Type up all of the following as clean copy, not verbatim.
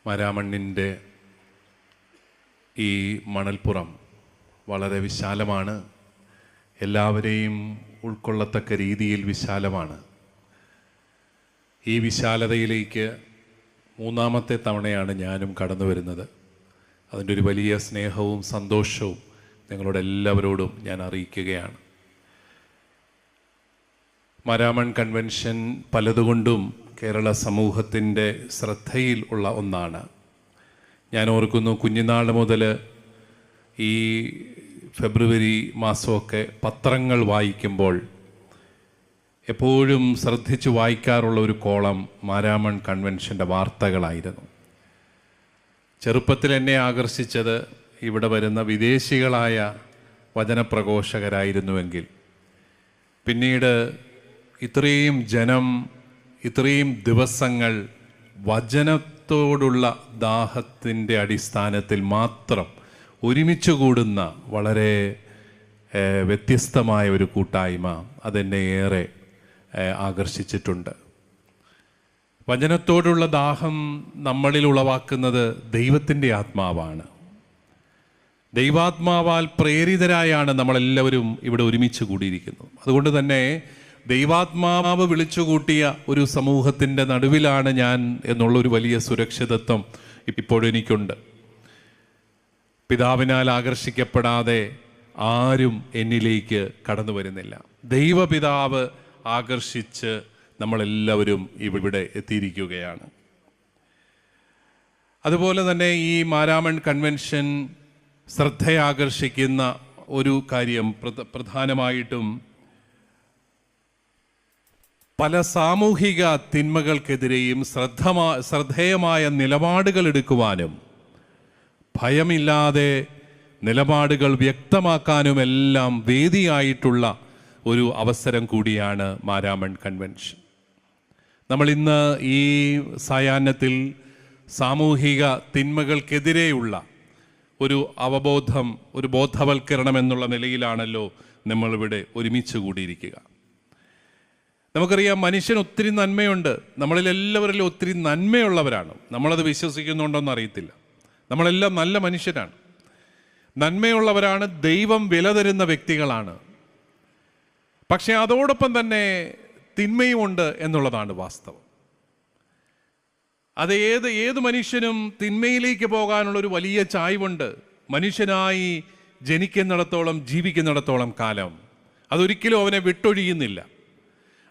മാരാമണ്ണിൻ്റെ ഈ മണൽപ്പുറം വളരെ വിശാലമാണ്. എല്ലാവരെയും ഉൾക്കൊള്ളത്തക്ക രീതിയിൽ വിശാലമാണ്. ഈ വിശാലതയിലേക്ക് മൂന്നാമത്തെ തവണയാണ് ഞാനും കടന്നു വരുന്നത്. അതിൻ്റെ ഒരു വലിയ സ്നേഹവും സന്തോഷവും നിങ്ങളോട് എല്ലാവരോടും ഞാൻ അറിയിക്കുകയാണ്. മാരാമൺ കൺവെൻഷൻ പലതുകൊണ്ടും കേരള സമൂഹത്തിൻ്റെ ശ്രദ്ധയിൽ ഉള്ള ഒന്നാണ്. ഞാൻ ഓർക്കുന്നു, കുഞ്ഞുനാൾ മുതൽ ഈ ഫെബ്രുവരി മാസമൊക്കെ പത്രങ്ങൾ വായിക്കുമ്പോൾ എപ്പോഴും ശ്രദ്ധിച്ചു വായിക്കാറുള്ള ഒരു കോളം മാരാമൺ കൺവെൻഷൻ്റെ വാർത്തകളായിരുന്നു. ചെറുപ്പത്തിൽ എന്നെ ആകർഷിച്ചത് ഇവിടെ വരുന്ന വിദേശികളായ വചനപ്രഘോഷകരായിരുന്നുവെങ്കിൽ പിന്നീട് ഇത്രയും ജനം, ഇത്രയും ദിവസങ്ങൾ വചനത്തോടുള്ള ദാഹത്തിൻ്റെ അടിസ്ഥാനത്തിൽ മാത്രം ഒരുമിച്ച് കൂടുന്ന വളരെ വ്യത്യസ്തമായ ഒരു കൂട്ടായ്മ അതെന്നെ ഏറെ ആകർഷിച്ചിട്ടുണ്ട്. വചനത്തോടുള്ള ദാഹം നമ്മളിൽ ഉളവാക്കുന്നത് ദൈവത്തിൻ്റെ ആത്മാവാണ്. ദൈവാത്മാവാൽ പ്രേരിതരായാണ് നമ്മളെല്ലാവരും ഇവിടെ ഒരുമിച്ച് കൂടിയിരിക്കുന്നത്. അതുകൊണ്ട് തന്നെ ദൈവാത്മാവ് വിളിച്ചുകൂട്ടിയ ഒരു സമൂഹത്തിൻ്റെ നടുവിലാണ് ഞാൻ എന്നുള്ളൊരു വലിയ സുരക്ഷിതത്വം ഇപ്പോഴെനിക്കുണ്ട്. പിതാവിനാൽ ആകർഷിക്കപ്പെടാതെ ആരും എന്നിലേക്ക് കടന്നു വരുന്നില്ല. ദൈവപിതാവ് ആകർഷിച്ച് നമ്മളെല്ലാവരും ഇവിടെ എത്തിയിരിക്കുകയാണ്. അതുപോലെ തന്നെ ഈ മാരാമൺ കൺവെൻഷൻ ശ്രദ്ധയാകർഷിക്കുന്ന ഒരു കാര്യം പ്രധാനമായിട്ടും പല സാമൂഹിക തിന്മകൾക്കെതിരെയും ശ്രദ്ധേയമായ നിലപാടുകൾ എടുക്കുവാനും ഭയമില്ലാതെ നിലപാടുകൾ വ്യക്തമാക്കാനുമെല്ലാം വേദിയായിട്ടുള്ള ഒരു അവസരം കൂടിയാണ് മാരാമൺ കൺവെൻഷൻ. നമ്മളിന്ന് ഈ സായാഹ്നത്തിൽ സാമൂഹിക തിന്മകൾക്കെതിരെയുള്ള ഒരു അവബോധം, ഒരു ബോധവൽക്കരണം എന്നുള്ള നിലയിലാണല്ലോ നമ്മളിവിടെ ഒരുമിച്ച് കൂടിയിരിക്കുക. നമുക്കറിയാം, മനുഷ്യന് ഒത്തിരി നന്മയുണ്ട്. നമ്മളിലെല്ലാവരിലും ഒത്തിരി നന്മയുള്ളവരാണ്. നമ്മളത് വിശ്വസിക്കുന്നുണ്ടോയെന്ന് അറിയത്തില്ല. നമ്മളെല്ലാം നല്ല മനുഷ്യരാണ്, നന്മയുള്ളവരാണ്, ദൈവം വില തരുന്ന വ്യക്തികളാണ്. പക്ഷെ അതോടൊപ്പം തന്നെ തിന്മയുമുണ്ട് എന്നുള്ളതാണ് വാസ്തവം. അത് ഏത് മനുഷ്യനും തിന്മയിലേക്ക് പോകാനുള്ളൊരു വലിയ ചായ്വുണ്ട്. മനുഷ്യനായി ജനിക്കുന്നിടത്തോളം, ജീവിക്കുന്നിടത്തോളം കാലം അതൊരിക്കലും അവനെ വിട്ടൊഴിയുന്നില്ല.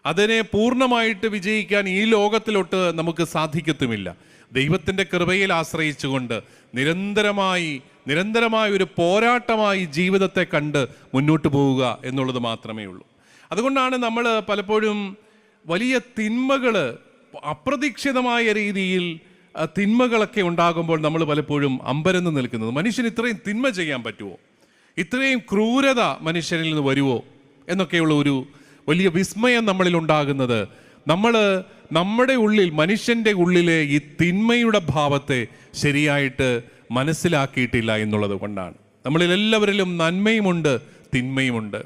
അതിനെ പൂർണ്ണമായിട്ട് വിജയിക്കാൻ ഈ ലോകത്തിലോട്ട് നമുക്ക് സാധിക്കത്തുമില്ല. ദൈവത്തിൻ്റെ കൃപയിൽ ആശ്രയിച്ചുകൊണ്ട് നിരന്തരമായ ഒരു പോരാട്ടമായി ജീവിതത്തെ കണ്ട് മുന്നോട്ട് പോവുക എന്നുള്ളത് മാത്രമേ ഉള്ളൂ. അതുകൊണ്ടാണ് നമ്മൾ പലപ്പോഴും വലിയ തിന്മകൾ, അപ്രതീക്ഷിതമായ രീതിയിൽ തിന്മകളൊക്കെ ഉണ്ടാകുമ്പോൾ നമ്മൾ പലപ്പോഴും അമ്പരന്ന് നിൽക്കുന്നത്. മനുഷ്യന് ഇത്രയും തിന്മ ചെയ്യാൻ പറ്റുമോ, ഇത്രയും ക്രൂരത മനുഷ്യനിൽ നിന്ന് വരുമോ എന്നൊക്കെയുള്ള ഒരു വലിയ വിസ്മയം നമ്മളിൽ ഉണ്ടാകുന്നത് നമ്മുടെ ഉള്ളിൽ, മനുഷ്യൻ്റെ ഉള്ളിലെ ഈ തിന്മയുടെ ഭാവത്തെ ശരിയായിട്ട് മനസ്സിലാക്കിയിട്ടില്ല എന്നുള്ളത് കൊണ്ടാണ്. നമ്മളിലെല്ലാവരിലും നന്മയുമുണ്ട്, തിന്മയുമുണ്ട്.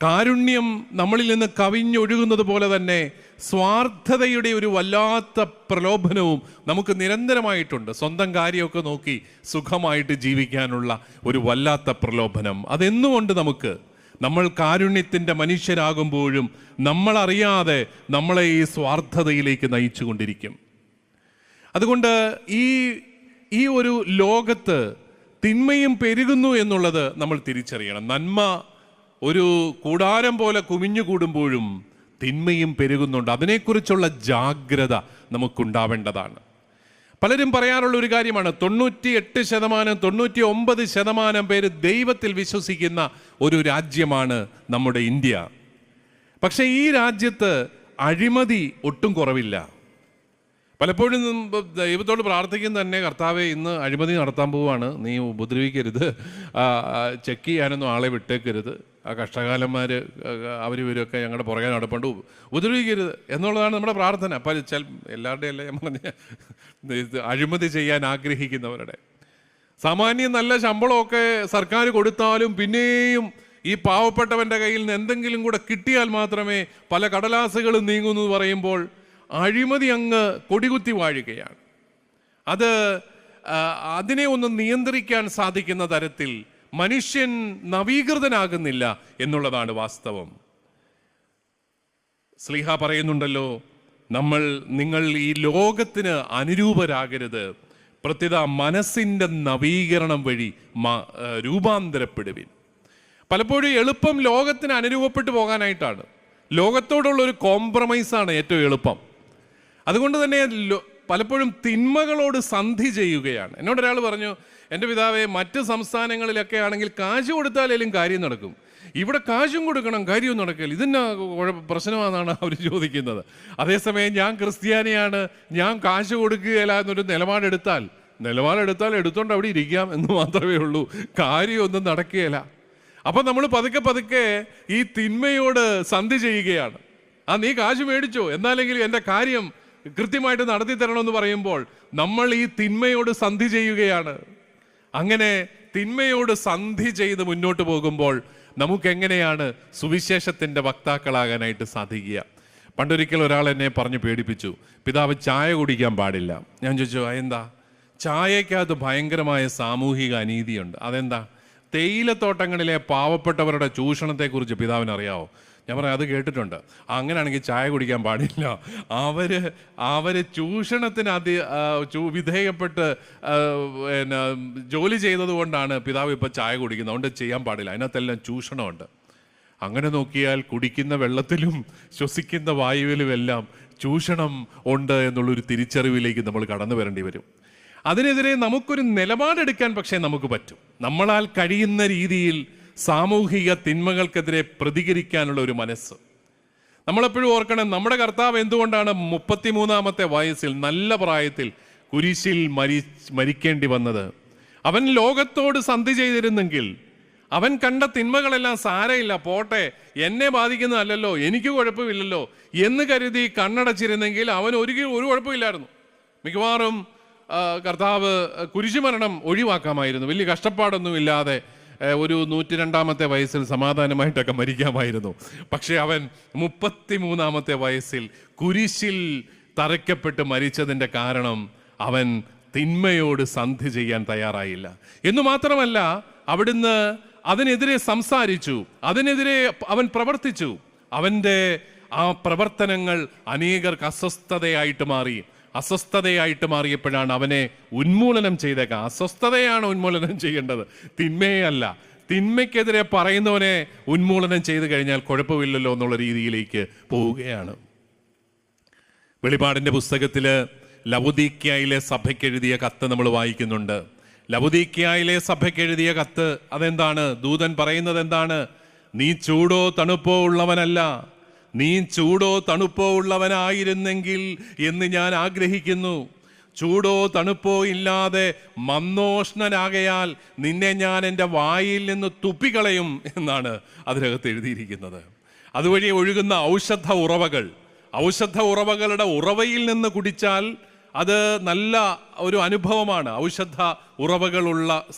കാരുണ്യം നമ്മളിൽ നിന്ന് കവിഞ്ഞൊഴുകുന്നത് പോലെ തന്നെ സ്വാർത്ഥതയുടെ ഒരു വല്ലാത്ത പ്രലോഭനവും നമുക്ക് നിരന്തരമായിട്ടുണ്ട്. സ്വന്തം കാര്യമൊക്കെ നോക്കി സുഖമായിട്ട് ജീവിക്കാനുള്ള ഒരു വല്ലാത്ത പ്രലോഭനം അതെന്നുകൊണ്ട് നമ്മൾ കാരുണ്യത്തിൻ്റെ മനുഷ്യരാകുമ്പോഴും നമ്മളറിയാതെ നമ്മളെ ഈ സ്വാർത്ഥതയിലേക്ക് നയിച്ചു കൊണ്ടിരിക്കും. അതുകൊണ്ട് ഈ ഒരു ലോകത്ത് തിന്മയും പെരുകുന്നു എന്നുള്ളത് നമ്മൾ തിരിച്ചറിയണം. നന്മ ഒരു കൂടാരം പോലെ കുമിഞ്ഞു കൂടുമ്പോഴും തിന്മയും പെരുകുന്നുണ്ട്. അതിനെക്കുറിച്ചുള്ള ജാഗ്രത നമുക്കുണ്ടാവേണ്ടതാണ്. പലരും പറയാറുള്ള ഒരു കാര്യമാണ്, 98%, 99% പേര് ദൈവത്തിൽ വിശ്വസിക്കുന്ന ഒരു രാജ്യമാണ് നമ്മുടെ ഇന്ത്യ. പക്ഷേ ഈ രാജ്യത്ത് അഴിമതി ഒട്ടും കുറവില്ല. പലപ്പോഴും ദൈവത്തോട് പ്രാർത്ഥിക്കുന്ന തന്നെ, കർത്താവെ ഇന്ന് അഴിമതി നടത്താൻ പോവുകയാണ്, നീ ഉപദ്രവിക്കരുത്, ചെക്ക് ചെയ്യാനൊന്നും ആളെ വിട്ടേക്കരുത്, ആ കഷ്ടകാലന്മാർ അവരിവരൊക്കെ ഞങ്ങളുടെ പുറകെ നടപ്പുണ്ട്, ഉപദ്രവിക്കരുത് എന്നുള്ളതാണ് നമ്മുടെ പ്രാർത്ഥന. അപ്പം എല്ലാവരുടെയും അല്ല ഞാൻ പറഞ്ഞ അഴിമതി ചെയ്യാൻ ആഗ്രഹിക്കുന്നവരുടെ. സാമാന്യം നല്ല ശമ്പളമൊക്കെ സർക്കാർ കൊടുത്താലും പിന്നെയും ഈ പാവപ്പെട്ടവൻ്റെ കയ്യിൽ നിന്ന് എന്തെങ്കിലും കൂടെ കിട്ടിയാൽ മാത്രമേ പല കടലാസുകളും നീങ്ങുന്നു പറയുമ്പോൾ അഴിമതി അങ്ങ് കൊടികുത്തി വാഴുകയാണ്. അത് അതിനെ ഒന്ന് നിയന്ത്രിക്കാൻ സാധിക്കുന്ന തരത്തിൽ മനുഷ്യൻ നവീകൃതനാകുന്നില്ല എന്നുള്ളതാണ് വാസ്തവം. ശ്ലീഹ പറയുന്നുണ്ടല്ലോ, നിങ്ങൾ ഈ ലോകത്തിന് അനുരൂപരാകരുത്, പ്രത്യേക മനസ്സിൻ്റെ നവീകരണം വഴി രൂപാന്തരപ്പെടുവിൻ. പലപ്പോഴും എളുപ്പം ലോകത്തിന് അനുരൂപപ്പെട്ടു പോകാനായിട്ടാണ്. ലോകത്തോടുള്ളൊരു കോംപ്രമൈസാണ് ഏറ്റവും എളുപ്പം. അതുകൊണ്ട് തന്നെ പലപ്പോഴും തിന്മകളോട് സന്ധി ചെയ്യുകയാണ്. എന്നോടൊരാൾ പറഞ്ഞു, എൻ്റെ പിതാവേ, മറ്റ് സംസ്ഥാനങ്ങളിലൊക്കെ ആണെങ്കിൽ കാശ് കൊടുത്താലേലും കാര്യം നടക്കും, ഇവിടെ കാശും കൊടുക്കണം കാര്യവും നടക്കില്ല, ഇതിന് പ്രശ്നമാണെന്നാണ് അവർ ചോദിക്കുന്നത്. അതേസമയം ഞാൻ ക്രിസ്ത്യാനിയാണ്, ഞാൻ കാശ് കൊടുക്കുകയില്ല എന്നൊരു നിലപാടെടുത്താൽ എടുത്തോണ്ട് അവിടെ ഇരിക്കാം എന്ന് മാത്രമേ ഉള്ളൂ, കാര്യമൊന്നും നടക്കുകയില്ല. അപ്പം നമ്മൾ പതുക്കെ ഈ തിന്മയോട് സന്ധി ചെയ്യുകയാണ്. നീ കാശ് മേടിച്ചോ, എന്നാലെങ്കിലും എൻ്റെ കാര്യം കൃത്യമായിട്ട് നടത്തി തരണമെന്ന് പറയുമ്പോൾ നമ്മൾ ഈ തിന്മയോട് സന്ധി ചെയ്യുകയാണ്. അങ്ങനെ തിന്മയോട് സന്ധി ചെയ്ത് മുന്നോട്ട് പോകുമ്പോൾ നമുക്കെങ്ങനെയാണ് സുവിശേഷത്തിൻ്റെ വക്താക്കളാകാനായിട്ട് സാധിക്കുക? പണ്ടൊരിക്കൽ ഒരാൾ എന്നെ പറഞ്ഞ് പേടിപ്പിച്ചു, പിതാവ് ചായ കുടിക്കാൻ പാടില്ല. ഞാൻ ചോദിച്ചു, എന്താ? ചായക്കകത്ത് ഭയങ്കരമായ സാമൂഹിക അനീതിയുണ്ട്. അതെന്താ? തേയിലത്തോട്ടങ്ങളിലെ പാവപ്പെട്ടവരുടെ ചൂഷണത്തെക്കുറിച്ച് പിതാവിന് അറിയാവോ? ഞാൻ പറയാം, അത് കേട്ടിട്ടുണ്ട്. അങ്ങനെയാണെങ്കിൽ ചായ കുടിക്കാൻ പാടില്ല. അവര് ചൂഷണത്തിന് വിധേയപ്പെട്ട് ജോലി ചെയ്തത് കൊണ്ടാണ് പിതാവ് ഇപ്പം ചായ കുടിക്കുന്നത്, അതുകൊണ്ട് ചെയ്യാൻ പാടില്ല, അതിനകത്തെല്ലാം ചൂഷണമുണ്ട്. അങ്ങനെ നോക്കിയാൽ കുടിക്കുന്ന വെള്ളത്തിലും ശ്വസിക്കുന്ന വായുവിലും എല്ലാം ചൂഷണം ഉണ്ട് എന്നുള്ളൊരു തിരിച്ചറിവിലേക്ക് നമ്മൾ കടന്നു വരേണ്ടി വരും. അതിനെതിരെ നമുക്കൊരു നിലപാടെടുക്കാൻ പക്ഷേ നമുക്ക് പറ്റും. നമ്മളാൽ കഴിയുന്ന രീതിയിൽ സാമൂഹിക തിന്മകൾക്കെതിരെ പ്രതികരിക്കാനുള്ള ഒരു മനസ്സ് നമ്മളെപ്പോഴും ഓർക്കണം. നമ്മുടെ കർത്താവ് എന്തുകൊണ്ടാണ് 33-ാമത്തെ വയസ്സിൽ, നല്ല പ്രായത്തിൽ കുരിശിൽ മരിക്കേണ്ടി വന്നത്? അവൻ ലോകത്തോട് സന്ധി ചെയ്തിരുന്നെങ്കിൽ, അവൻ കണ്ട തിന്മകളെല്ലാം സാരമില്ല, പോട്ടെ, എന്നെ ബാധിക്കുന്നതല്ലല്ലോ, എനിക്ക് കുഴപ്പമില്ലല്ലോ എന്ന് കരുതി കണ്ണടച്ചിരുന്നെങ്കിൽ അവൻ ഒരു കുഴപ്പമില്ലായിരുന്നു. മിക്കവാറും കർത്താവ് കുരിശുമരണം ഒഴിവാക്കാമായിരുന്നു, വലിയ കഷ്ടപ്പാടൊന്നുമില്ലാതെ ഒരു 102-ാമത്തെ വയസ്സിൽ സമാധാനമായിട്ടൊക്കെ മരിക്കാമായിരുന്നു. പക്ഷെ അവൻ 33-ാമത്തെ വയസ്സിൽ കുരിശിൽ തറയ്ക്കപ്പെട്ട് മരിച്ചതിൻ്റെ കാരണം അവൻ തിന്മയോട് സന്ധി ചെയ്യാൻ തയ്യാറായില്ല എന്ന് മാത്രമല്ല, അവിടുന്ന് അതിനെതിരെ സംസാരിച്ചു, അതിനെതിരെ അവൻ പ്രവർത്തിച്ചു. അവൻ്റെ ആ പ്രവർത്തനങ്ങൾ അനേകർക്ക് അസ്വസ്ഥതയായിട്ട് മാറിയപ്പോഴാണ് അവനെ ഉന്മൂലനം ചെയ്തേക്കാം. അസ്വസ്ഥതയാണ് ഉന്മൂലനം ചെയ്യേണ്ടത്, തിന്മയല്ല. തിന്മയ്ക്കെതിരെ പറയുന്നവനെ ഉന്മൂലനം ചെയ്തു കഴിഞ്ഞാൽ കുഴപ്പമില്ലല്ലോ എന്നുള്ള രീതിയിലേക്ക് പോവുകയാണ്. വെളിപാടിൻ്റെ പുസ്തകത്തിൽ ലവുദീക്യയിലെ സഭയ്ക്ക് എഴുതിയ കത്ത് നമ്മൾ വായിക്കുന്നുണ്ട്. ലവുദീക്യയിലെ സഭയ്ക്ക് എഴുതിയ കത്ത് അതെന്താണ്? ദൂതൻ പറയുന്നത് എന്താണ്? നീ ചൂടോ തണുപ്പോ ഉള്ളവനല്ല, നീ ചൂടോ തണുപ്പോ ഉള്ളവനായിരുന്നെങ്കിൽ എന്ന് ഞാൻ ആഗ്രഹിക്കുന്നു. ചൂടോ തണുപ്പോ ഇല്ലാതെ മന്ദോഷ്ണനാകയാൽ നിന്നെ ഞാൻ എൻ്റെ വായിൽ നിന്ന് തുപ്പിക്കളയും എന്നാണ് അതിനകത്ത് എഴുതിയിരിക്കുന്നത്. അതുവഴി ഒഴുകുന്ന ഔഷധ ഉറവകളുടെ ഉറവയിൽ നിന്ന് കുടിച്ചാൽ അത് നല്ല ഒരു അനുഭവമാണ്. ഔഷധ ഉറവകളുള്ള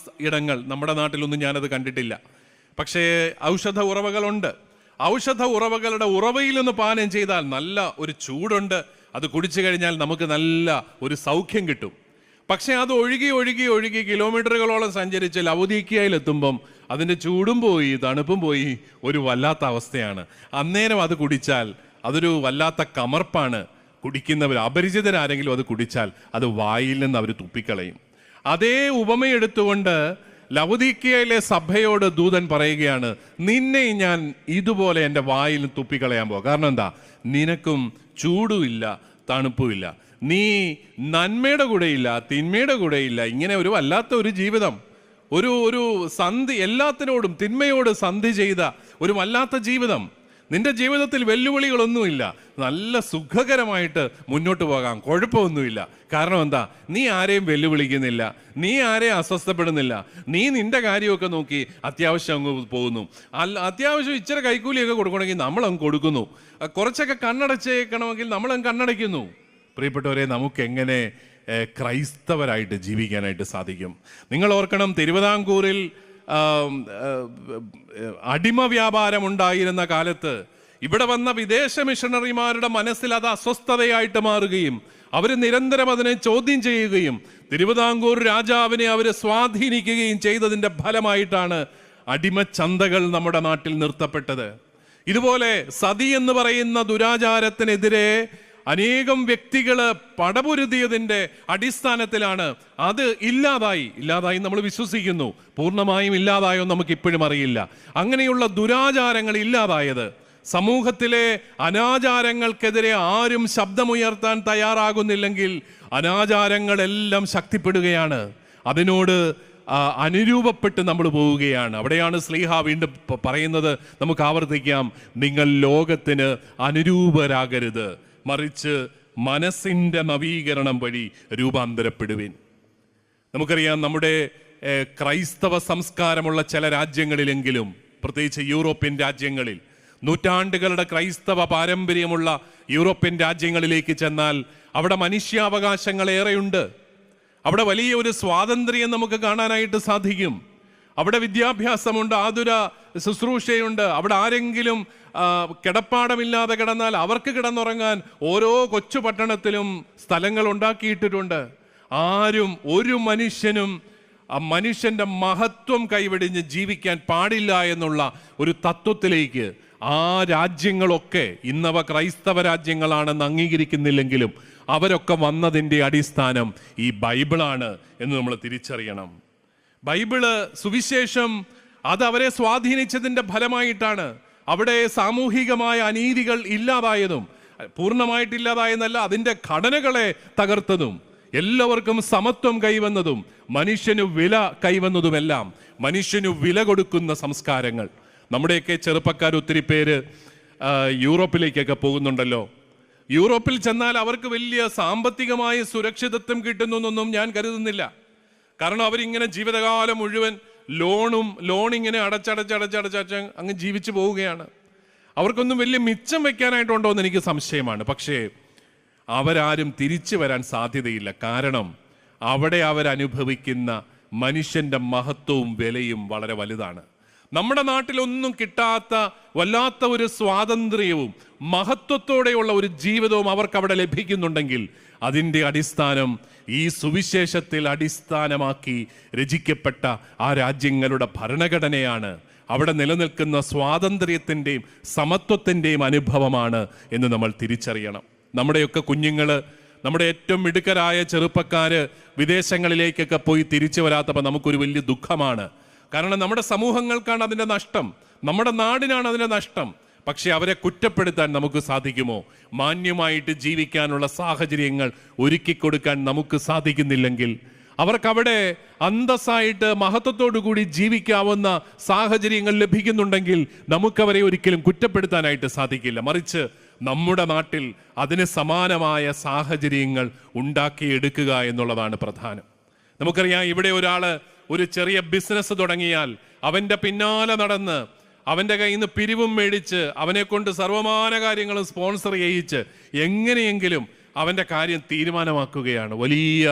ഇടങ്ങൾ നമ്മുടെ നാട്ടിലൊന്നും ഞാനത് കണ്ടിട്ടില്ല, പക്ഷേ ഔഷധ ഉറവകളുണ്ട്. ഔഷധ ഉറവകളുടെ ഉറവയിൽ നിന്ന് പാനം ചെയ്താൽ നല്ല ഒരു ചൂടുണ്ട്, അത് കുടിച്ചു കഴിഞ്ഞാൽ നമുക്ക് നല്ല ഒരു സൗഖ്യം കിട്ടും. പക്ഷെ അത് ഒഴുകി കിലോമീറ്ററുകളോളം സഞ്ചരിച്ച് ലവുദീക്യയിലെത്തുമ്പം അതിൻ്റെ ചൂടും പോയി തണുപ്പും പോയി, ഒരു വല്ലാത്ത അവസ്ഥയാണ്. അന്നേരം അത് കുടിച്ചാൽ അതൊരു വല്ലാത്ത കമർപ്പാണ്. കുടിക്കുന്നവർ അപരിചിതരാരെങ്കിലും അത് കുടിച്ചാൽ അത് വായിൽ നിന്ന് അവർ തുപ്പിക്കളയും. അതേ ഉപമയെടുത്തുകൊണ്ട് ലവുദീക്യയിലെ സഭയോട് ദൂതൻ പറയുകയാണ്, നിന്നെ ഞാൻ ഇതുപോലെ എൻ്റെ വായിൽ തുപ്പിക്കളയാൻ പോകും. കാരണം എന്താ? നിനക്കും ചൂടുമില്ല തണുപ്പുമില്ല, നീ നന്മയുടെ കൂടെയില്ല തിന്മയുടെ കൂടെയില്ല, ഇങ്ങനെ ഒരു വല്ലാത്ത ഒരു ജീവിതം, ഒരു സന്ധി, എല്ലാത്തിനോടും തിന്മയോട് സന്ധി ചെയ്ത ഒരു വല്ലാത്ത ജീവിതം. നിന്റെ ജീവിതത്തിൽ വെല്ലുവിളികളൊന്നുമില്ല, നല്ല സുഖകരമായിട്ട് മുന്നോട്ട് പോകാം, കുഴപ്പമൊന്നുമില്ല. കാരണം എന്താ? നീ ആരെയും വെല്ലുവിളിക്കുന്നില്ല, നീ ആരെയും അസ്വസ്ഥപ്പെടുന്നില്ല, നീ നിന്റെ കാര്യമൊക്കെ നോക്കി അത്യാവശ്യം അങ്ങ് പോകുന്നു. അത്യാവശ്യം ഇച്ചിരി കൈക്കൂലിയൊക്കെ കൊടുക്കണമെങ്കിൽ നമ്മളങ്ങ് കൊടുക്കുന്നു, കുറച്ചൊക്കെ കണ്ണടച്ചേക്കണമെങ്കിൽ നമ്മളങ്ങ് കണ്ണടയ്ക്കുന്നു. പ്രിയപ്പെട്ടവരെ, നമുക്കെങ്ങനെ ക്രൈസ്തവരായിട്ട് ജീവിക്കാനായിട്ട് സാധിക്കും? നിങ്ങൾ ഓർക്കണം, തിരുവിതാംകൂറിൽ അടിമ വ്യാപാരം ഉണ്ടായിരുന്ന കാലത്ത് ഇവിടെ വന്ന വിദേശ മിഷണറിമാരുടെ മനസ്സിൽ അത് അസ്വസ്ഥതയായിട്ട് മാറുകയും അവർ നിരന്തരം അതിനെ ചോദ്യം ചെയ്യുകയും തിരുവിതാംകൂർ രാജാവിനെ അവർ സ്വാധീനിക്കുകയും ചെയ്തതിൻ്റെ ഫലമായിട്ടാണ് അടിമച്ചന്തകൾ നമ്മുടെ നാട്ടിൽ നിർത്തപ്പെട്ടത്. ഇതുപോലെ സതി എന്ന് പറയുന്ന ദുരാചാരത്തിനെതിരെ അനേകം വ്യക്തികൾ പടപൊരുതിയതിൻ്റെ അടിസ്ഥാനത്തിലാണ് അത് ഇല്ലാതായി നമ്മൾ വിശ്വസിക്കുന്നു. പൂർണ്ണമായും ഇല്ലാതായോ നമുക്ക് ഇപ്പോഴും അറിയില്ല. അങ്ങനെയുള്ള ദുരാചാരങ്ങൾ ഇല്ലാതായത്, സമൂഹത്തിലെ അനാചാരങ്ങൾക്കെതിരെ ആരും ശബ്ദമുയർത്താൻ തയ്യാറാകുന്നില്ലെങ്കിൽ അനാചാരങ്ങളെല്ലാം ശക്തിപ്പെടുകയാണ്, അതിനോട് അനുരൂപപ്പെട്ട് നമ്മൾ പോവുകയാണ്. അവിടെയാണ് ശ്ലീഹ വീണ്ടും പറയുന്നത്, നമുക്ക് ആവർത്തിക്കാം, നിങ്ങൾ ലോകത്തിന് അനുരൂപരാകരുത്, മറിച്ച് മനസ്സിൻ്റെ നവീകരണം വഴി രൂപാന്തരപ്പെടുവിൻ. നമുക്കറിയാം, നമ്മുടെ ക്രൈസ്തവ സംസ്കാരമുള്ള ചില രാജ്യങ്ങളിലെങ്കിലും, പ്രത്യേകിച്ച് യൂറോപ്യൻ രാജ്യങ്ങളിൽ, നൂറ്റാണ്ടുകളുടെ ക്രൈസ്തവ പാരമ്പര്യമുള്ള യൂറോപ്യൻ രാജ്യങ്ങളിലേക്ക് ചെന്നാൽ അവിടെ മനുഷ്യാവകാശങ്ങൾ ഏറെയുണ്ട്. അവിടെ വലിയ ഒരു സ്വാതന്ത്ര്യം നമുക്ക് കാണാനായിട്ട് സാധിക്കും. അവിടെ വിദ്യാഭ്യാസമുണ്ട്, ആതുര ശുശ്രൂഷയുണ്ട്. അവിടെ ആരെങ്കിലും കിടപ്പാടമില്ലാതെ കിടന്നാൽ അവർക്ക് കിടന്നുറങ്ങാൻ ഓരോ കൊച്ചു പട്ടണത്തിലും സ്ഥലങ്ങൾ ഉണ്ടാക്കിയിട്ടിട്ടുണ്ട്. ആരും, ഒരു മനുഷ്യനും മനുഷ്യൻ്റെ മഹത്വം കൈവെടിഞ്ഞ് ജീവിക്കാൻ പാടില്ല എന്നുള്ള ഒരു തത്വത്തിലേക്ക് ആ രാജ്യങ്ങളൊക്കെ, ഇന്നവ ക്രൈസ്തവ രാജ്യങ്ങളാണെന്ന് അംഗീകരിക്കുന്നില്ലെങ്കിലും അവരൊക്കെ വന്നതിൻ്റെ അടിസ്ഥാനം ഈ ബൈബിളാണ് എന്ന് നമ്മൾ തിരിച്ചറിയണം. ബൈബിള്, സുവിശേഷം, അത് അവരെ സ്വാധീനിച്ചതിൻ്റെ ഫലമായിട്ടാണ് അവിടെ സാമൂഹികമായ അനീതികൾ ഇല്ലാതായതും, പൂർണ്ണമായിട്ടില്ലാതായെന്നല്ല, അതിൻ്റെ ഘടനകളെ തകർത്തതും, എല്ലാവർക്കും സമത്വം കൈവന്നതും, മനുഷ്യന് വില കൈവന്നതുമെല്ലാം, മനുഷ്യന് വില കൊടുക്കുന്ന സംസ്കാരങ്ങൾ. നമ്മുടെയൊക്കെ ചെറുപ്പക്കാർ ഒത്തിരി പേര് യൂറോപ്പിലേക്കൊക്കെ പോകുന്നുണ്ടല്ലോ. യൂറോപ്പിൽ ചെന്നാൽ അവർക്ക് വലിയ സാമ്പത്തികമായ സുരക്ഷിതത്വം കിട്ടുന്നൊന്നും ഞാൻ കരുതുന്നില്ല. കാരണം അവരിങ്ങനെ ജീവിതകാലം മുഴുവൻ ലോണിങ്ങനെ അടച്ചടച്ച് അങ്ങ് ജീവിച്ചു പോവുകയാണ്. അവർക്കൊന്നും വലിയ മിച്ചം വെക്കാനായിട്ടുണ്ടോ എന്ന് എനിക്ക് സംശയമാണ്. പക്ഷേ അവരാരും തിരിച്ചു വരാൻ സാധ്യതയില്ല. കാരണം അവിടെ അവരനുഭവിക്കുന്ന മനുഷ്യൻ്റെ മഹത്വവും വിലയും വളരെ വലുതാണ്. നമ്മുടെ നാട്ടിലൊന്നും കിട്ടാത്ത വല്ലാത്ത ഒരു സ്വാതന്ത്ര്യവും മഹത്വത്തോടെയുള്ള ഒരു ജീവിതവും അവർക്ക് അവിടെ ലഭിക്കുന്നുണ്ടെങ്കിൽ അതിൻ്റെ അടിസ്ഥാനം ഈ സുവിശേഷത്തിൽ അടിസ്ഥാനമാക്കി രചിക്കപ്പെട്ട ആ രാജ്യങ്ങളുടെ ഭരണഘടനയാണ്. അവിടെ നിലനിൽക്കുന്ന സ്വാതന്ത്ര്യത്തിൻ്റെയും സമത്വത്തിൻ്റെയും അനുഭവമാണ് എന്ന് നമ്മൾ തിരിച്ചറിയണം. നമ്മുടെയൊക്കെ കുഞ്ഞുങ്ങൾ, നമ്മുടെ ഏറ്റവും മിടുക്കരായ ചെറുപ്പക്കാർ വിദേശങ്ങളിലേക്കൊക്കെ പോയി തിരിച്ചു വരാത്തപ്പോൾ നമുക്കൊരു വലിയ ദുഃഖമാണ്. കാരണം നമ്മുടെ സമൂഹങ്ങൾക്കാണ് അതിൻ്റെ നഷ്ടം, നമ്മുടെ നാടിനാണ് അതിൻ്റെ നഷ്ടം. പക്ഷെ അവരെ കുറ്റപ്പെടുത്താൻ നമുക്ക് സാധിക്കുമോ? മാന്യമായിട്ട് ജീവിക്കാനുള്ള സാഹചര്യങ്ങൾ ഒരുക്കി കൊടുക്കാൻ നമുക്ക് സാധിക്കുന്നില്ലെങ്കിൽ, അവർക്കവിടെ അന്തസ്സായിട്ട് മഹത്വത്തോടു കൂടി ജീവിക്കാവുന്ന സാഹചര്യങ്ങൾ ലഭിക്കുന്നുണ്ടെങ്കിൽ നമുക്കവരെ ഒരിക്കലും കുറ്റപ്പെടുത്താനായിട്ട് സാധിക്കില്ല. മറിച്ച് നമ്മുടെ നാട്ടിൽ അതിന് സമാനമായ സാഹചര്യങ്ങൾ ഉണ്ടാക്കിയെടുക്കുക എന്നുള്ളതാണ് പ്രധാനം. നമുക്കറിയാം, ഇവിടെ ഒരാൾ ഒരു ചെറിയ ബിസിനസ് തുടങ്ങിയാൽ അവൻ്റെ പിന്നാലെ നടന്ന് അവൻ്റെ കയ്യിൽ നിന്ന് പിരിവും മേടിച്ച് അവനെ കൊണ്ട് സർവമാന കാര്യങ്ങളും സ്പോൺസർ ചെയ്യിച്ച് എങ്ങനെയെങ്കിലും അവൻ്റെ കാര്യം തീരുമാനമാക്കുകയാണ്. വലിയ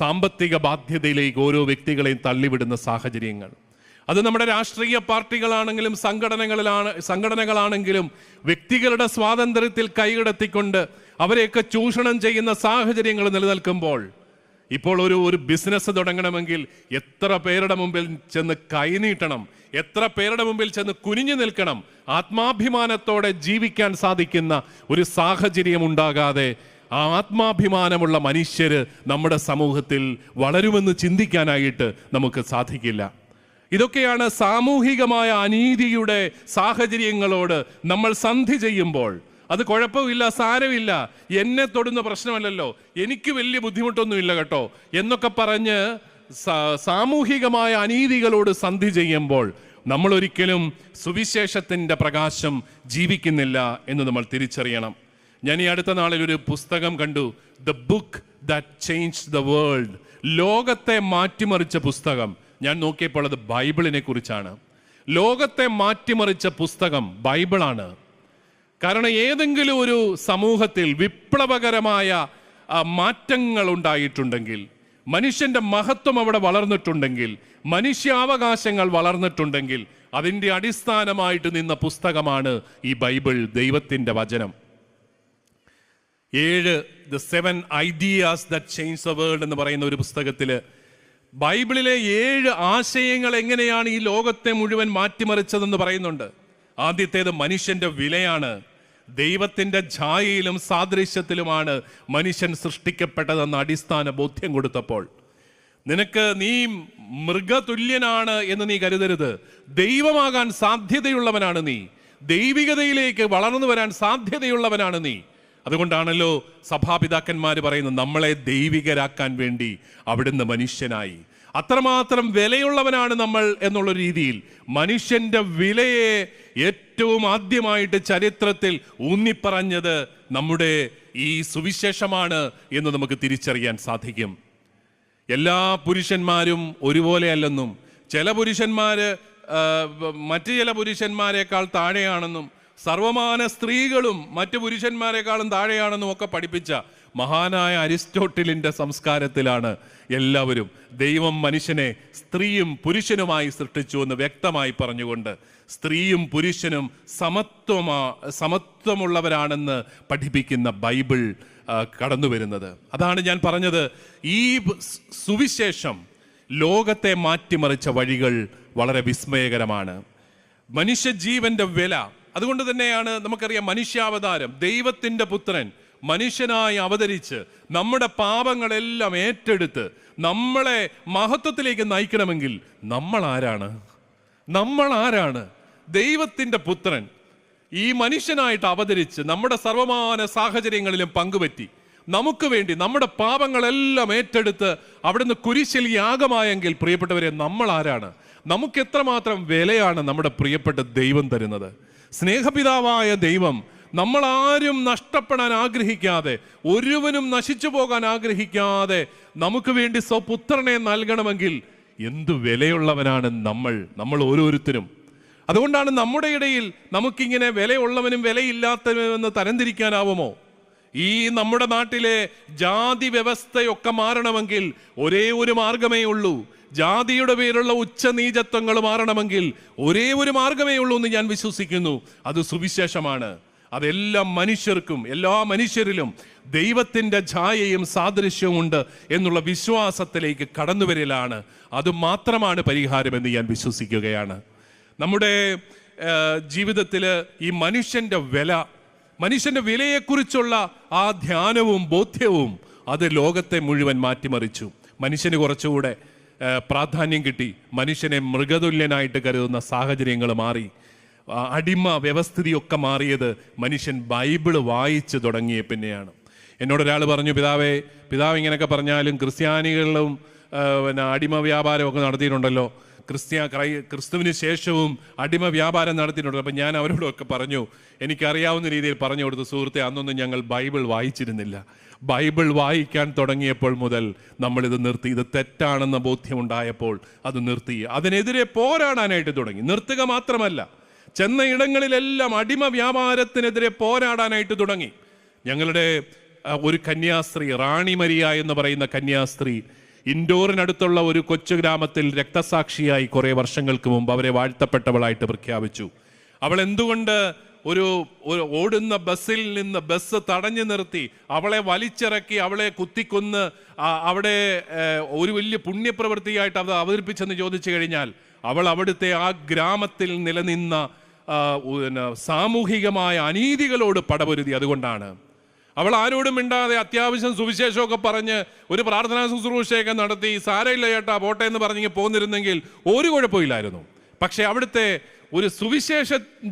സാമ്പത്തിക ബാധ്യതയിലേക്ക് ഓരോ വ്യക്തികളെയും തള്ളിവിടുന്ന സാഹചര്യങ്ങൾ. അത് നമ്മുടെ രാഷ്ട്രീയ പാർട്ടികളാണെങ്കിലും സംഘടനകളാണെങ്കിലും വ്യക്തികളുടെ സ്വാതന്ത്ര്യത്തിൽ കൈകടത്തിക്കൊണ്ട് അവരെയൊക്കെ ചൂഷണം ചെയ്യുന്ന സാഹചര്യങ്ങൾ നിലനിൽക്കുമ്പോൾ, ഇപ്പോൾ ഒരു ബിസിനസ് തുടങ്ങണമെങ്കിൽ എത്ര പേരുടെ മുമ്പിൽ ചെന്ന് കൈനീട്ടണം, എത്ര പേരുടെ മുമ്പിൽ ചെന്ന് കുനിഞ്ഞു നിൽക്കണം. ആത്മാഭിമാനത്തോടെ ജീവിക്കാൻ സാധിക്കുന്ന ഒരു സാഹചര്യം ഉണ്ടാകാതെ ആ ആത്മാഭിമാനമുള്ള മനുഷ്യര് നമ്മുടെ സമൂഹത്തിൽ വളരുമെന്ന് ചിന്തിക്കാനായിട്ട് നമുക്ക് സാധിക്കില്ല. ഇതൊക്കെയാണ് സാമൂഹികമായ അനീതിയുടെ സാഹചര്യങ്ങളോട് നമ്മൾ സന്ധി ചെയ്യുമ്പോൾ, അത് കുഴപ്പമില്ല, സാരമില്ല, എന്നെ തൊടുന്ന പ്രശ്നമല്ലല്ലോ, എനിക്ക് വലിയ ബുദ്ധിമുട്ടൊന്നുമില്ല കേട്ടോ എന്നൊക്കെ പറഞ്ഞ് സാമൂഹികമായ അനീതികളോട് സന്ധി ചെയ്യുമ്പോൾ നമ്മൾ ഒരിക്കലും സുവിശേഷത്തിൻ്റെ പ്രകാശം ജീവിക്കുന്നില്ല എന്ന് നമ്മൾ തിരിച്ചറിയണം. ഞാൻ ഈ അടുത്ത നാളിൽ ഒരു പുസ്തകം കണ്ടു, the book that changed the world, ലോകത്തെ മാറ്റിമറിച്ച പുസ്തകം. ഞാൻ നോക്കിയപ്പോൾ അത് ബൈബിളിനെ കുറിച്ചാണ്. ലോകത്തെ മാറ്റിമറിച്ച പുസ്തകം ബൈബിളാണ്. കാരണം ഏതെങ്കിലും ഒരു സമൂഹത്തിൽ വിപ്ലവകരമായ മാറ്റങ്ങൾ ഉണ്ടായിട്ടുണ്ടെങ്കിൽ, മനുഷ്യൻ്റെ മഹത്വം അവിടെ വളർന്നിട്ടുണ്ടെങ്കിൽ, മനുഷ്യാവകാശങ്ങൾ വളർന്നിട്ടുണ്ടെങ്കിൽ അതിൻ്റെ അടിസ്ഥാനമായിട്ട് നിന്ന പുസ്തകമാണ് ഈ ബൈബിൾ, ദൈവത്തിൻ്റെ വചനം. The 7 ideas that change the world എന്ന് പറയുന്ന ഒരു പുസ്തകത്തിൽ ബൈബിളിലെ 7 ആശയങ്ങൾ എങ്ങനെയാണ് ഈ ലോകത്തെ മുഴുവൻ മാറ്റിമറിച്ചതെന്ന് പറയുന്നുണ്ട്. ആദ്യത്തേത് മനുഷ്യന്റെ വിലയാണ്. ദൈവത്തിന്റെ ഛായയിലും സാദൃശ്യത്തിലുമാണ് മനുഷ്യൻ സൃഷ്ടിക്കപ്പെട്ടതെന്ന അടിസ്ഥാന ബോധ്യം കൊടുത്തപ്പോൾ, നീ മൃഗതുല്യനാണ് എന്ന് നീ കരുതരുത്. ദൈവമാകാൻ സാധ്യതയുള്ളവനാണ് നീ. ദൈവികതയിലേക്ക് വളർന്നു വരാൻ സാധ്യതയുള്ളവനാണ് നീ. അതുകൊണ്ടാണല്ലോ സഭാപിതാക്കന്മാർ പറയുന്നത്, നമ്മളെ ദൈവികരാക്കാൻ വേണ്ടി അവിടുന്ന് മനുഷ്യനായി. അത്രമാത്രം വിലയുള്ളവനാണ് നമ്മൾ എന്നുള്ള രീതിയിൽ മനുഷ്യന്റെ വിലയെ ഏറ്റവും ആദ്യമായിട്ട് ചരിത്രത്തിൽ ഊന്നിപ്പറഞ്ഞത് നമ്മുടെ ഈ സുവിശേഷമാണ് എന്ന് നമുക്ക് തിരിച്ചറിയാൻ സാധിക്കും. എല്ലാ പുരുഷന്മാരും ഒരുപോലെയല്ലെന്നും, ചില പുരുഷന്മാര് മറ്റു ചില പുരുഷന്മാരെക്കാൾ താഴെയാണെന്നും, സർവമാന സ്ത്രീകളും മറ്റു പുരുഷന്മാരെക്കാളും താഴെയാണെന്നും ഒക്കെ പഠിപ്പിച്ച മഹാനായ അരിസ്റ്റോട്ടിലിന്റെ സംസ്കാരത്തിലാണ് എല്ലാവരും ദൈവം മനുഷ്യനെ സ്ത്രീയും പുരുഷനുമായി സൃഷ്ടിച്ചു എന്ന് വ്യക്തമായി പറഞ്ഞുകൊണ്ട് സ്ത്രീയും പുരുഷനും സമത്വമുള്ളവരാണെന്ന് പഠിപ്പിക്കുന്ന ബൈബിൾ കടന്നു വരുന്നത്. അതാണ് ഞാൻ പറഞ്ഞത്, ഈ സുവിശേഷം ലോകത്തെ മാറ്റിമറിച്ച വഴികൾ വളരെ വിസ്മയകരമാണ്. മനുഷ്യജീവന്റെ വില, അതുകൊണ്ട് തന്നെയാണ് നമുക്കറിയാം മനുഷ്യാവതാരം, ദൈവത്തിന്റെ പുത്രൻ മനുഷ്യനായി അവതരിച്ച് നമ്മുടെ പാപങ്ങളെല്ലാം ഏറ്റെടുത്ത് നമ്മളെ മഹത്വത്തിലേക്ക് നയിക്കണമെങ്കിൽ നമ്മൾ ആരാണ്? ദൈവത്തിന്റെ പുത്രൻ ഈ മനുഷ്യനായിട്ട് അവതരിച്ച് നമ്മുടെ സർവമാന സാഹചര്യങ്ങളിലും പങ്കുപറ്റി നമുക്ക് വേണ്ടി നമ്മുടെ പാപങ്ങളെല്ലാം ഏറ്റെടുത്ത് അവിടുന്ന് കുരിശിൽ യാഗമായെങ്കിൽ, പ്രിയപ്പെട്ടവരെ, നമ്മൾ ആരാണ്? നമുക്ക് എത്രമാത്രം വിലയാണ് നമ്മുടെ പ്രിയപ്പെട്ട ദൈവം തരുന്നത്. സ്നേഹപിതാവായ ദൈവം നമ്മളാരും നഷ്ടപ്പെടാൻ ആഗ്രഹിക്കാതെ, ഒരുവനും നശിച്ചു പോകാൻ ആഗ്രഹിക്കാതെ നമുക്ക് വേണ്ടി സ്വപുത്രനെ നൽകണമെങ്കിൽ എന്തു വിലയുള്ളവനാണ് നമ്മൾ ഓരോരുത്തരും. അതുകൊണ്ടാണ് നമ്മുടെ ഇടയിൽ നമുക്കിങ്ങനെ വിലയുള്ളവനും വിലയില്ലാത്തവനെന്ന് തരംതിരിക്കാനാവുമോ? ഈ നമ്മുടെ നാട്ടിലെ ജാതി വ്യവസ്ഥയൊക്കെ മാറണമെങ്കിൽ ഒരേ ഒരു മാർഗമേ ഉള്ളൂ. ജാതിയുടെ പേരുള്ള ഉച്ചനീചത്വങ്ങൾ മാറണമെങ്കിൽ ഒരേ ഒരു മാർഗമേ ഉള്ളൂ എന്ന് ഞാൻ വിശ്വസിക്കുന്നു. അത് സുവിശേഷമാണ്. അതെല്ലാം മനുഷ്യർക്കും, എല്ലാ മനുഷ്യരിലും ദൈവത്തിന്റെ ഛായയും സാദൃശ്യവും ഉണ്ട് എന്നുള്ള വിശ്വാസത്തിലേക്ക് കടന്നു വരലാണ്. അത് മാത്രമാണ് പരിഹാരമെന്ന് ഞാൻ വിശ്വസിക്കുകയാണ്. നമ്മുടെ ജീവിതത്തിൽ ഈ മനുഷ്യന്റെ വിലയെക്കുറിച്ചുള്ള ആ ധ്യാനവും ബോധ്യവും അത് ലോകത്തെ മുഴുവൻ മാറ്റിമറിച്ചു. മനുഷ്യന് കുറച്ചുകൂടെ പ്രാധാന്യം കിട്ടി. മനുഷ്യനെ മൃഗതുല്യനായിട്ട് കരുതുന്ന സാഹചര്യങ്ങൾ മാറി. അടിമ വ്യവസ്ഥിതിയൊക്കെ മാറിയത് മനുഷ്യൻ ബൈബിള് വായിച്ചു തുടങ്ങിയ പിന്നെയാണ്. എന്നോടൊരാൾ പറഞ്ഞു, പിതാവ് ഇങ്ങനെയൊക്കെ പറഞ്ഞാലും ക്രിസ്ത്യാനികളിലും അടിമ വ്യാപാരമൊക്കെ നടത്തിയിട്ടുണ്ടല്ലോ, ക്രിസ്തുവിന് ശേഷവും അടിമ വ്യാപാരം നടത്തിയിട്ടുണ്ടല്ലോ. അപ്പം ഞാൻ അവരോടൊക്കെ പറഞ്ഞു, എനിക്കറിയാവുന്ന രീതിയിൽ പറഞ്ഞു കൊടുത്തു, സുഹൃത്തെ, അന്നൊന്നും ഞങ്ങൾ ബൈബിൾ വായിച്ചിരുന്നില്ല. ബൈബിൾ വായിക്കാൻ തുടങ്ങിയപ്പോൾ മുതൽ നമ്മളിത് നിർത്തി. ഇത് തെറ്റാണെന്ന ബോധ്യമുണ്ടായപ്പോൾ അത് നിർത്തി. അതിനെതിരെ പോരാടാനായിട്ട് തുടങ്ങി. നിർത്തുക മാത്രമല്ല, ചെന്ന ഇടങ്ങളിലെല്ലാം അടിമ വ്യാപാരത്തിനെതിരെ പോരാടാനായിട്ട് തുടങ്ങി. ഞങ്ങളുടെ ഒരു കന്യാസ്ത്രീ, റാണി മരിയ എന്ന് പറയുന്ന കന്യാസ്ത്രീ, ഇൻഡോറിനടുത്തുള്ള ഒരു കൊച്ചു ഗ്രാമത്തിൽ രക്തസാക്ഷിയായി കുറെ വർഷങ്ങൾക്ക് മുമ്പ് അവരെ വാഴ്ത്തപ്പെട്ടവളായിട്ട് പ്രഖ്യാപിച്ചു. അവൾ എന്തുകൊണ്ട് ഒരു ഓടുന്ന ബസ്സിൽ നിന്ന് ബസ് തടഞ്ഞു നിർത്തി അവളെ വലിച്ചിറക്കി അവളെ കുത്തിക്കൊന്ന് അവിടെ ഒരു വലിയ പുണ്യപ്രവൃത്തിയായിട്ട് അത് അവതരിപ്പിച്ചെന്ന് ചോദിച്ചു കഴിഞ്ഞാൽ, അവൾ അവിടുത്തെ ആ ഗ്രാമത്തിൽ നിലനിന്ന സാമൂഹികമായ അനീതികളോട് പടപൊരുതി. അതുകൊണ്ടാണ് അവൾ ആരോടും മിണ്ടാതെ അത്യാവശ്യം സുവിശേഷമൊക്കെ പറഞ്ഞ് ഒരു പ്രാർത്ഥനാ ശുശ്രൂഷയൊക്കെ നടത്തി, സാരമില്ല ചേട്ടാ പോട്ടെ എന്ന് പറഞ്ഞ് പോന്നിരുന്നെങ്കിൽ ഒരു കുഴപ്പമില്ലായിരുന്നു. പക്ഷെ അവിടുത്തെ ഒരു സുവിശേഷ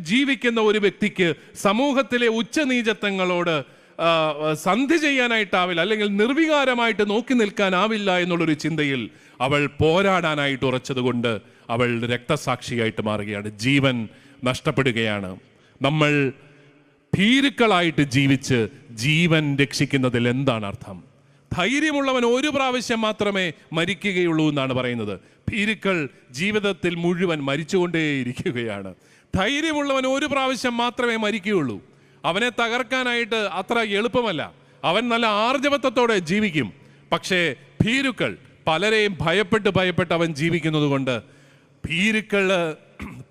ജീവിക്കുന്ന ഒരു വ്യക്തിക്ക് സമൂഹത്തിലെ ഉച്ചനീചത്വങ്ങളോട് സന്ധി ചെയ്യാനായിട്ടാവില്ല, അല്ലെങ്കിൽ നിർവികാരമായിട്ട് നോക്കി നിൽക്കാനാവില്ല എന്നുള്ളൊരു ചിന്തയിൽ അവൾ പോരാടാനായിട്ട് ഉറച്ചതുകൊണ്ട് അവൾ രക്തസാക്ഷിയായിട്ട് മാറുകയാണ്. ജീവൻ നഷ്ടപ്പെടുകയാണ്. നമ്മൾ ഭീരുക്കളായിട്ട് ജീവിച്ച് ജീവൻ രക്ഷിക്കുന്നതിൽ എന്താണ് അർത്ഥം? ധൈര്യമുള്ളവൻ ഒരു പ്രാവശ്യം മാത്രമേ മരിക്കുകയുള്ളൂ എന്നാണ് പറയുന്നത്. ഭീരുക്കൾ ജീവിതത്തിൽ മുഴുവൻ മരിച്ചുകൊണ്ടേയിരിക്കുകയാണ്. ധൈര്യമുള്ളവൻ ഒരു പ്രാവശ്യം മാത്രമേ മരിക്കുകയുള്ളൂ. അവനെ തകർക്കാനായിട്ട് അത്ര എളുപ്പമല്ല. അവൻ നല്ല ആർജവത്വത്തോടെ ജീവിക്കും. പക്ഷേ ഭീരുക്കൾ പലരെയും ഭയപ്പെട്ട് അവൻ ജീവിക്കുന്നത് കൊണ്ട് ഭീരുക്കൾ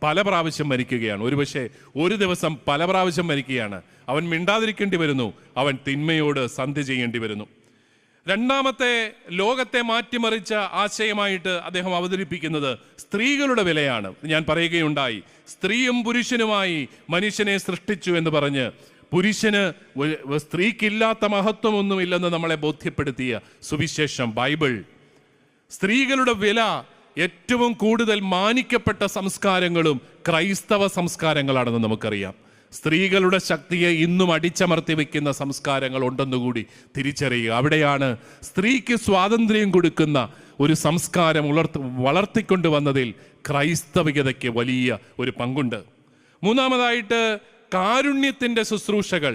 പല പ്രാവശ്യം മരിക്കുകയാണ്. ഒരുപക്ഷെ ഒരു ദിവസം പല പ്രാവശ്യം മരിക്കുകയാണ്. അവൻ മിണ്ടാതിരിക്കേണ്ടി വരുന്നു, അവൻ തിന്മയോട് സന്ധി ചെയ്യേണ്ടി വരുന്നു. രണ്ടാമത്തെ ലോകത്തെ മാറ്റിമറിച്ച ആശയമായിട്ട് അദ്ദേഹം അവതരിപ്പിക്കുന്നത് സ്ത്രീകളുടെ വിലയാണ്. ഞാൻ പറയുകയുണ്ടായി, സ്ത്രീയും പുരുഷനുമായി മനുഷ്യനെ സൃഷ്ടിച്ചു എന്ന് പറഞ്ഞ് പുരുഷന് സ്ത്രീക്കില്ലാത്ത മഹത്വമൊന്നുമില്ലെന്ന് നമ്മളെ ബോധ്യപ്പെടുത്തിയ സുവിശേഷം ബൈബിൾ. സ്ത്രീകളുടെ വില ഏറ്റവും കൂടുതൽ മാനിക്കപ്പെട്ട സംസ്കാരങ്ങളും ക്രൈസ്തവ സംസ്കാരങ്ങളാണെന്ന് നമുക്കറിയാം. സ്ത്രീകളുടെ ശക്തിയെ ഇന്നും അടിച്ചമർത്തി വെക്കുന്ന സംസ്കാരങ്ങൾ ഉണ്ടെന്നുകൂടി തിരിച്ചറിയുക. അവിടെയാണ് സ്ത്രീക്ക് സ്വാതന്ത്ര്യം കൊടുക്കുന്ന ഒരു സംസ്കാരം വളർത്തിക്കൊണ്ടുവന്നതിൽ ക്രൈസ്തവികതയ്ക്ക് വലിയ ഒരു പങ്കുണ്ട്. മൂന്നാമതായിട്ട് കാരുണ്യത്തിൻ്റെ ശുശ്രൂഷകൾ.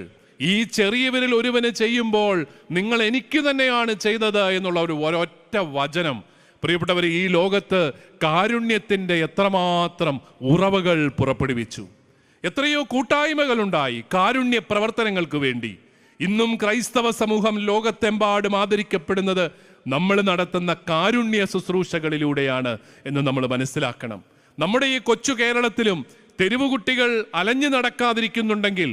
ഈ ചെറിയവരിൽ ഒരുവന് ചെയ്യുമ്പോൾ നിങ്ങൾ എനിക്ക് തന്നെയാണ് ചെയ്തത് എന്നുള്ള ഒരു ഒരൊറ്റ വചനം. പ്രിയപ്പെട്ടവർ, ഈ ലോകത്ത് കാരുണ്യത്തിൻ്റെ എത്രമാത്രം ഉറവകൾ പുറപ്പെടുവിച്ചു. എത്രയോ കൂട്ടായ്മകളുണ്ടായി കാരുണ്യ പ്രവർത്തനങ്ങൾക്ക് വേണ്ടി. ഇന്നും ക്രൈസ്തവ സമൂഹം ലോകത്തെമ്പാടും ആദരിക്കപ്പെടുന്നത് നമ്മൾ നടത്തുന്ന കാരുണ്യ ശുശ്രൂഷകളിലൂടെയാണ് എന്ന് നമ്മൾ മനസ്സിലാക്കണം. നമ്മുടെ ഈ കൊച്ചു കേരളത്തിലും തെരുവുകുട്ടികൾ അലഞ്ഞു നടക്കാതിരിക്കുന്നുണ്ടെങ്കിൽ,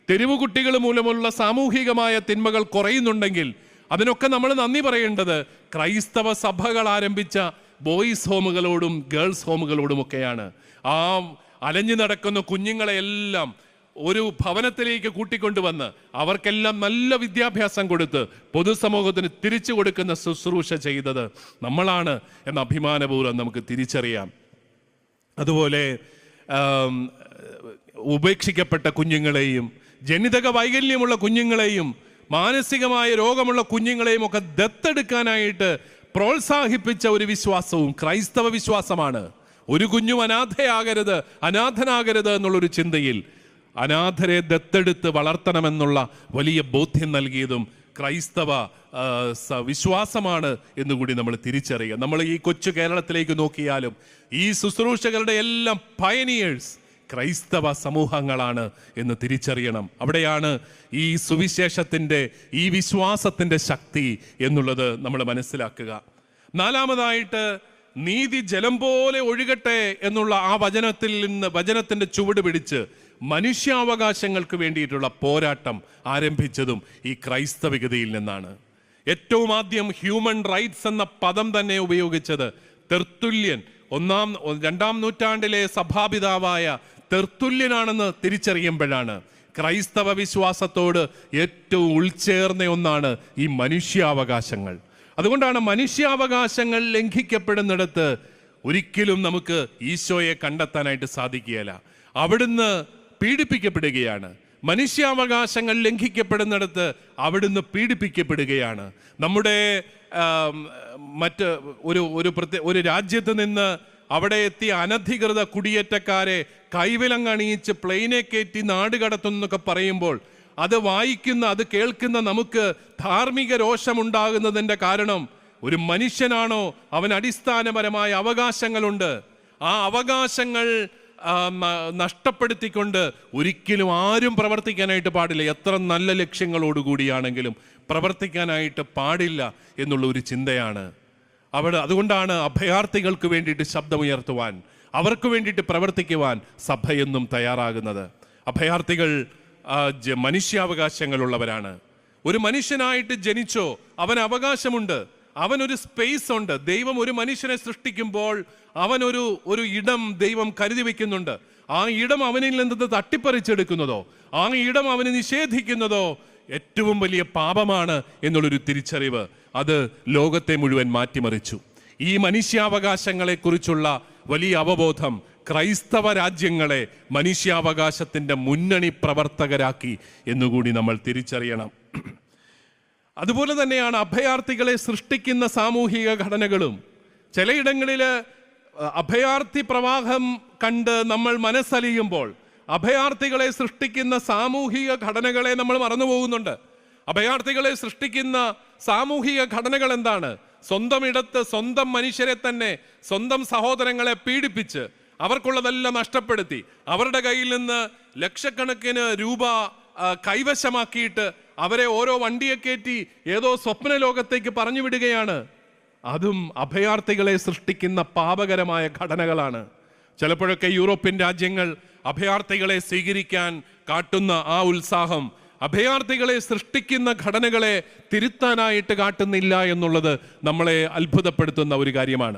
തെരുവുകുട്ടികൾ മൂലമുള്ള സാമൂഹികമായ തിന്മകൾ കുറയുന്നുണ്ടെങ്കിൽ അതിനൊക്കെ നമ്മൾ നന്ദി പറയേണ്ടത് ക്രൈസ്തവ സഭകൾ ആരംഭിച്ച ബോയ്സ് ഹോമുകളോടും ഗേൾസ് ഹോമുകളോടുമൊക്കെയാണ്. ആ അലഞ്ഞു നടക്കുന്ന കുഞ്ഞുങ്ങളെയെല്ലാം ഒരു ഭവനത്തിലേക്ക് കൂട്ടിക്കൊണ്ടുവന്ന് അവർക്കെല്ലാം നല്ല വിദ്യാഭ്യാസം കൊടുത്ത് പൊതുസമൂഹത്തിന് തിരിച്ചു കൊടുക്കുന്ന ശുശ്രൂഷ ചെയ്തത് നമ്മളാണ് എന്ന അഭിമാനപൂർവ്വം നമുക്ക് തിരിച്ചറിയാം. അതുപോലെ ഉപേക്ഷിക്കപ്പെട്ട കുഞ്ഞുങ്ങളെയും ജനിതക വൈകല്യമുള്ള കുഞ്ഞുങ്ങളെയും മാനസികമായ രോഗമുള്ള കുഞ്ഞുങ്ങളെയും ഒക്കെ ദത്തെടുക്കാനായിട്ട് പ്രോത്സാഹിപ്പിച്ച ഒരു വിശ്വാസവും ക്രൈസ്തവ വിശ്വാസമാണ്. ഒരു കുഞ്ഞും അനാഥനാകരുത് എന്നുള്ളൊരു ചിന്തയിൽ അനാഥരെ ദത്തെടുത്ത് വളർത്തണമെന്നുള്ള വലിയ ബോധ്യം നൽകിയതും ക്രൈസ്തവ വിശ്വാസമാണ് എന്നുകൂടി നമ്മൾ തിരിച്ചറിയുക. നമ്മൾ ഈ കൊച്ചു കേരളത്തിലേക്ക് നോക്കിയാലും ഈ ശുശ്രൂഷകളുടെ എല്ലാം പയനിയേഴ്സ് ക്രൈസ്തവ സമൂഹങ്ങളാണ് എന്ന് തിരിച്ചറിയണം. അവിടെയാണ് ഈ സുവിശേഷത്തിൻ്റെ, ഈ വിശ്വാസത്തിൻ്റെ ശക്തി എന്നുള്ളത് നമ്മൾ മനസ്സിലാക്കുക. നാലാമതായിട്ട് നീതി ജലം പോലെ ഒഴുകട്ടെ എന്നുള്ള ആ വചനത്തിൻ്റെ ചുവട് പിടിച്ച് മനുഷ്യാവകാശങ്ങൾക്ക് വേണ്ടിയിട്ടുള്ള പോരാട്ടം ആരംഭിച്ചതും ഈ ക്രൈസ്തവികതയിൽ നിന്നാണ്. ഏറ്റവും ആദ്യം ഹ്യൂമൻ റൈറ്റ്സ് എന്ന പദം തന്നെ ഉപയോഗിച്ചത് തെർത്തുല്യൻ, 2-ാം നൂറ്റാണ്ടിലെ സഭാപിതാവായ തെർത്തുല്യനാണെന്ന് തിരിച്ചറിയുമ്പോഴാണ് ക്രൈസ്തവ വിശ്വാസത്തോട് ഏറ്റവും ഉൾച്ചേർന്ന ഒന്നാണ് ഈ മനുഷ്യാവകാശങ്ങൾ. അതുകൊണ്ടാണ് മനുഷ്യാവകാശങ്ങൾ ലംഘിക്കപ്പെടുന്നിടത്ത് ഒരിക്കലും നമുക്ക് ഈശോയെ കണ്ടെത്താനായിട്ട് സാധിക്കുകയില്ല. അവിടുന്ന് പീഡിപ്പിക്കപ്പെടുകയാണ്. മനുഷ്യാവകാശങ്ങൾ ലംഘിക്കപ്പെടുന്നിടത്ത് അവിടുന്ന് പീഡിപ്പിക്കപ്പെടുകയാണ്. നമ്മുടെ ഒരു രാജ്യത്ത് നിന്ന് അവിടെ എത്തിയ അനധികൃത കുടിയേറ്റക്കാരെ കൈവിലങ്ങണിയിച്ച് പ്ലെയിനെ കയറ്റി നാട് കടത്തുന്നൊക്കെ പറയുമ്പോൾ അത് കേൾക്കുന്ന നമുക്ക് ധാർമ്മിക രോഷമുണ്ടാകുന്നതിൻ്റെ കാരണം ഒരു മനുഷ്യനാണോ, അവന് അടിസ്ഥാനപരമായ അവകാശങ്ങളുണ്ട്. ആ അവകാശങ്ങൾ നഷ്ടപ്പെടുത്തിക്കൊണ്ട് ഒരിക്കലും ആരും പ്രവർത്തിക്കാനായിട്ട് പാടില്ല. എത്ര നല്ല ലക്ഷ്യങ്ങളോടുകൂടിയാണെങ്കിലും പ്രവർത്തിക്കാനായിട്ട് പാടില്ല എന്നുള്ള ഒരു ചിന്തയാണ് അതുകൊണ്ടാണ് അഭയാർത്ഥികൾക്ക് വേണ്ടിയിട്ട് ശബ്ദമുയർത്തുവാൻ, അവർക്ക് വേണ്ടിയിട്ട് പ്രവർത്തിക്കുവാൻ സഭയെന്നും തയ്യാറാകുന്നത്. അഭയാർത്ഥികൾ മനുഷ്യാവകാശങ്ങളുള്ളവരാണ്. ഒരു മനുഷ്യനായിട്ട് ജനിച്ചോ അവന് അവകാശമുണ്ട്, അവനൊരു സ്പേസ് ഉണ്ട്. ദൈവം ഒരു മനുഷ്യനെ സൃഷ്ടിക്കുമ്പോൾ അവനൊരു ഇടം ദൈവം കരുതി വെക്കുന്നുണ്ട്. ആ ഇടം അവനിൽ നിന്ന് തട്ടിപ്പറിച്ചെടുക്കുന്നതോ ആ ഇടം അവന് നിഷേധിക്കുന്നതോ ഏറ്റവും വലിയ പാപമാണ് എന്നുള്ളൊരു തിരിച്ചറിവ് അത് ലോകത്തെ മുഴുവൻ മാറ്റിമറിച്ചു. ഈ മനുഷ്യാവകാശങ്ങളെക്കുറിച്ചുള്ള വലിയ അവബോധം ക്രൈസ്തവ രാജ്യങ്ങളെ മനുഷ്യാവകാശത്തിൻ്റെ മുന്നണി പ്രവർത്തകരാക്കി എന്നുകൂടി നമ്മൾ തിരിച്ചറിയണം. അതുപോലെ തന്നെയാണ് അഭയാർത്ഥികളെ സൃഷ്ടിക്കുന്ന സാമൂഹിക ഘടനകളും. ചിലയിടങ്ങളിൽ അഭയാർത്ഥി പ്രവാഹം കണ്ട് നമ്മൾ മനസ്സലിയുമ്പോൾ അഭയാർത്ഥികളെ സൃഷ്ടിക്കുന്ന സാമൂഹിക ഘടനകളെ നമ്മൾ മറന്നുപോകുന്നുണ്ട്. അഭയാർത്ഥികളെ സൃഷ്ടിക്കുന്ന സാമൂഹിക ഘടനകൾ എന്താണ്? സ്വന്തം ഇടത്ത് സ്വന്തം മനുഷ്യരെ തന്നെ, സ്വന്തം സഹോദരങ്ങളെ പീഡിപ്പിച്ച് അവർക്കുള്ളതെല്ലാം നഷ്ടപ്പെടുത്തി അവരുടെ കയ്യിൽ നിന്ന് ലക്ഷക്കണക്കിന് രൂപ കൈവശമാക്കിയിട്ട് അവരെ ഓരോ വണ്ടിയെ കയറ്റി ഏതോ സ്വപ്ന ലോകത്തേക്ക് പറഞ്ഞു വിടുകയാണ്. അതും അഭയാർത്ഥികളെ സൃഷ്ടിക്കുന്ന പാപകരമായ ഘടനകളാണ്. ചിലപ്പോഴൊക്കെ യൂറോപ്യൻ രാജ്യങ്ങൾ അഭയാർത്ഥികളെ സ്വീകരിക്കാൻ കാട്ടുന്ന ആ ഉത്സാഹം അഭയാർത്ഥികളെ സൃഷ്ടിക്കുന്ന ഘടനകളെ തിരുത്താനായിട്ട് കാട്ടുന്നില്ല എന്നുള്ളത് നമ്മളെ അത്ഭുതപ്പെടുത്തുന്ന ഒരു കാര്യമാണ്.